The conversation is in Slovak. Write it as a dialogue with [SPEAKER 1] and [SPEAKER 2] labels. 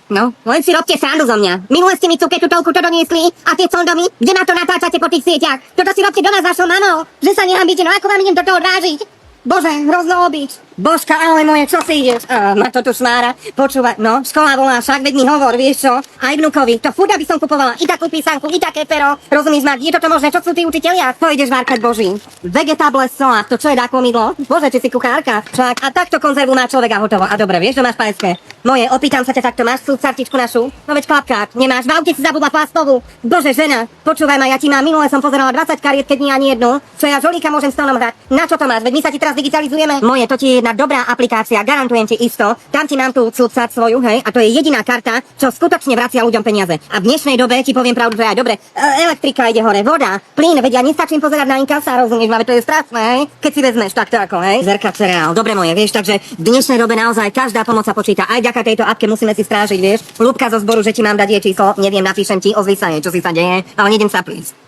[SPEAKER 1] No, len si robte srandu zo mňa. Minule ste mi cuketu toľku to doniesli a tie condomy, kde ma to natáčate po tých sieťach. Toto si robte doma s vašou mamou, že sa nehambíte, no ako vám idem do toho drážiť? Bože, hrozno obiť. Božka, ale moje, čo si ideš? Ma to tu šmára. Počúvaj, no, škola volá, však veď mi hovor, vieš čo? Aj vnukovi, to furt, aby som kupovala i takú písanku, i také pero. Rozumieš, Mark, je toto možné? Čo sú tí učitelia? To ideš várkať, Boží. Vegetable soa, to čo je dáko mydlo? Bože, či si kuchárka? Však, a takto konzervu má človeka hotovo. A dobre, vieš, čo máš pajské? Moje, opýtam sa ťa takto, máš cartičku našu? No veď klapkát, nemáš, v aute si zabudla plastovú. Bože, žena, počúvaj ma, ja ti mám, minule som pozerala 20 kariet, keď nie ani jednu. Čo ja žolíka môžem s tónom hrať? Na čo to máš? Veď my sa ti teraz digitalizujeme. Moje, to ti je jedna dobrá aplikácia, garantujem ti isto. Tam ti mám tú CUCAT svoju, hej, a to je jediná karta, čo skutočne vracia ľuďom peniaze. A v dnešnej dobe ti poviem pravdu, že aj dobre, elektrika ide hore, voda, plyn, veď ja nestačím pozerať na inkasa, rozumieš, máme, to je strašné, hej. Keď si vezmeš takto ako, hej, zerka cereál, dobre moje, vieš, takže v dnešnej dobe naozaj každá pomoc sa počíta. Aj vďaka tejto apke musíme si strážiť, vieš. Ľubka zo zboru, že ti mám dať jej číslo, neviem, napíšem ti, ozvi sa jej, čo si sa deje, ale nejdem sa plísť.